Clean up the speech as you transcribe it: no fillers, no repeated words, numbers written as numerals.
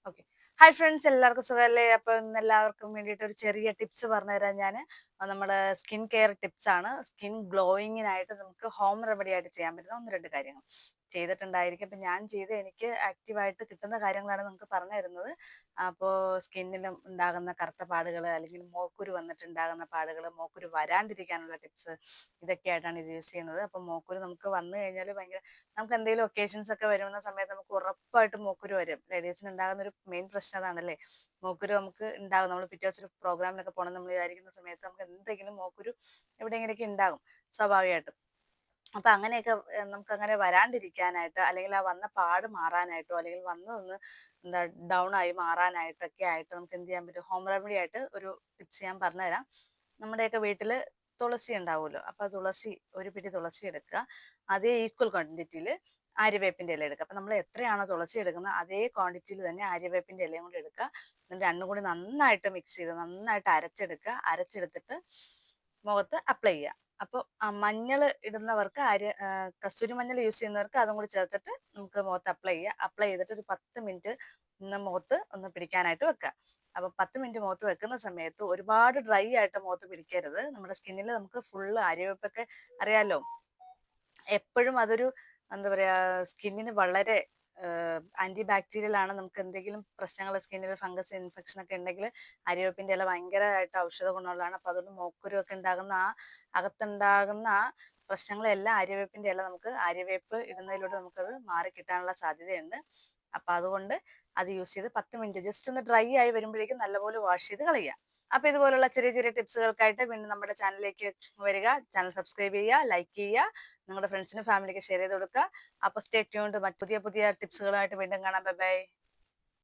Okay. Hi friends, എല്ലാവർക്കും സുഖമല്ലേ? അപ്പോൾ ഇന്ന് എല്ലാവർക്കും വേണ്ടിയിട്ട് ഒരു ചെറിയ ടിപ്സ് പറഞ്ഞുതരാം ഞാൻ. നമ്മുടെ സ്കിൻ കെയർ ടിപ്സ് ആണ്. സ്കിൻ ഗ്ലോയിങ്ങിനായിട്ട് നമുക്ക് ഹോം റെമഡി ആയിട്ട് ചെയ്യാൻ പറ്റുന്ന ഒന്ന് രണ്ട് കാര്യങ്ങൾ ചെയ്തിട്ടുണ്ടായിരിക്കും. അപ്പം ഞാൻ ചെയ്ത് എനിക്ക് ആക്റ്റീവായിട്ട് കിട്ടുന്ന കാര്യങ്ങളാണ് നിങ്ങൾക്ക് പറഞ്ഞു തരുന്നത്. അപ്പോൾ സ്കിന്നിലും ഉണ്ടാകുന്ന കറുത്ത പാടുകൾ, അല്ലെങ്കിൽ മോക്കുരു വന്നിട്ടുണ്ടാകുന്ന പാടുകൾ, മോക്കുരു വരാണ്ടിരിക്കാനുള്ള ടിപ്സ്, ഇതൊക്കെയായിട്ടാണ് ഇത് യൂസ് ചെയ്യുന്നത്. അപ്പോൾ മോക്കുരു നമുക്ക് വന്നു കഴിഞ്ഞാൽ ഭയങ്കര, നമുക്ക് എന്തെങ്കിലും ഒക്കേഷൻസ് ഒക്കെ വരുന്ന സമയത്ത് നമുക്ക് ഉറപ്പായിട്ടും മൂക്കുരു വരും. ലേഡീസിന് ഉണ്ടാകുന്ന ഒരു മെയിൻ പ്രശ്നം അതാണല്ലേ. മൂക്കുരു നമുക്ക് ഉണ്ടാകും. നമ്മൾ പിറ്റേ ദിവസം ഒരു പ്രോഗ്രാമിനൊക്കെ പോകണം നമ്മൾ വിചാരിക്കുന്ന സമയത്ത് നമുക്ക് എന്തെങ്കിലും മൂക്കുരു എവിടെയെങ്കിലൊക്കെ ഉണ്ടാകും സ്വാഭാവികമായിട്ടും. അപ്പൊ അങ്ങനെയൊക്കെ നമുക്ക് അങ്ങനെ വരാണ്ടിരിക്കാനായിട്ട്, അല്ലെങ്കിൽ ആ വന്ന പാട് മാറാനായിട്ടോ, അല്ലെങ്കിൽ വന്നതൊന്ന് എന്താ ഡൗൺ ആയി മാറാനായിട്ടൊക്കെ ആയിട്ട് നമുക്ക് എന്ത് ചെയ്യാൻ പറ്റും? ഹോം റെമഡി ആയിട്ട് ഒരു ടിപ്സ് ഞാൻ പറഞ്ഞുതരാം. നമ്മുടെയൊക്കെ വീട്ടിൽ തുളസി ഉണ്ടാവുമല്ലോ. അപ്പൊ തുളസി, ഒരു പിടി തുളസി എടുക്കുക. അതേ ഈക്വൽ ക്വാണ്ടിറ്റിയിൽ ആര്യവേപ്പിന്റെ ഇല എടുക്കുക. അപ്പൊ നമ്മൾ എത്രയാണോ തുളസി എടുക്കുന്നത് അതേ ക്വാണ്ടിറ്റിയിൽ തന്നെ ആര്യവേപ്പിന്റെ ഇലയും കൂടി എടുക്കുക. എന്നിട്ട് രണ്ടും കൂടി നന്നായിട്ട് മിക്സ് ചെയ്ത് നന്നായിട്ട് അരച്ചെടുക്കുക. അരച്ചെടുത്തിട്ട് മുഖത്ത് അപ്ലൈ ചെയ്യുക. അപ്പോൾ മഞ്ഞൾ ഇടുന്നവർക്ക് കസ്തൂരി മഞ്ഞൾ യൂസ് ചെയ്യുന്നവർക്ക് അതും കൂടി ചേർത്തിട്ട് നമുക്ക് മുഖത്ത് അപ്ലൈ ചെയ്യുക. അപ്ലൈ ചെയ്തിട്ട് ഒരു 10 മിനിറ്റ് മുഖത്ത് ഒന്ന് പിടിക്കാനായിട്ട് വെക്കുക. അപ്പൊ 10 മിനിറ്റ് മുഖത്ത് വെക്കുന്ന സമയത്ത് ഒരുപാട് ഡ്രൈ ആയിട്ട് മുഖത്ത് പിടിക്കരുത്. നമ്മുടെ സ്കിന്നിൽ നമുക്ക് ഫുള്ള് ആര്യവേപ്പൊക്കെ അറിയാലോ, എപ്പോഴും അതൊരു എന്താ പറയാ, സ്കിന്നിന് വളരെ ആന്റി ബാക്ടീരിയൽ ആണ്. നമുക്ക് എന്തെങ്കിലും പ്രശ്നങ്ങൾ, സ്കിന്നിൽ ഫംഗസ് ഇൻഫെക്ഷൻ ഒക്കെ ഉണ്ടെങ്കിൽ അരിവേപ്പിന്റെ ഇല ഭയങ്കരമായിട്ട് ഔഷധ ഗുണമുള്ളതാണ്. അപ്പൊ അതുകൊണ്ട് മോക്കുരു ഒക്കെ ഉണ്ടാകുന്ന അകത്തുണ്ടാകുന്ന പ്രശ്നങ്ങളെല്ലാം ആര്യവേപ്പിന്റെ ഇല, നമുക്ക് ആര്യവേപ്പ് ഇടുന്നതിലൂടെ നമുക്കത് മാറി കിട്ടാനുള്ള സാധ്യതയുണ്ട്. അപ്പൊ അതുകൊണ്ട് അത് യൂസ് ചെയ്ത് 10 മിനിറ്റ് ജസ്റ്റ് ഒന്ന് ഡ്രൈ ആയി വരുമ്പോഴേക്കും നല്ലപോലെ വാഷ് ചെയ്ത് കളയുക. അപ്പൊ ഇതുപോലുള്ള ചെറിയ ചെറിയ ടിപ്സുകൾക്കായിട്ട് പിന്നെ നമ്മുടെ ചാനലിലേക്ക് വരിക. ചാനൽ സബ്സ്ക്രൈബ് ചെയ്യുക, ലൈക്ക് ചെയ്യുക, നിങ്ങളുടെ ഫ്രണ്ട്സിനും ഫാമിലിക്ക് ഷെയർ ചെയ്ത് കൊടുക്കുക. അപ്പോൾ സ്റ്റേ ട്യൂൺഡ്. പുതിയ പുതിയ ടിപ്സുകളായിട്ട് വീണ്ടും കാണാം. Bye bye.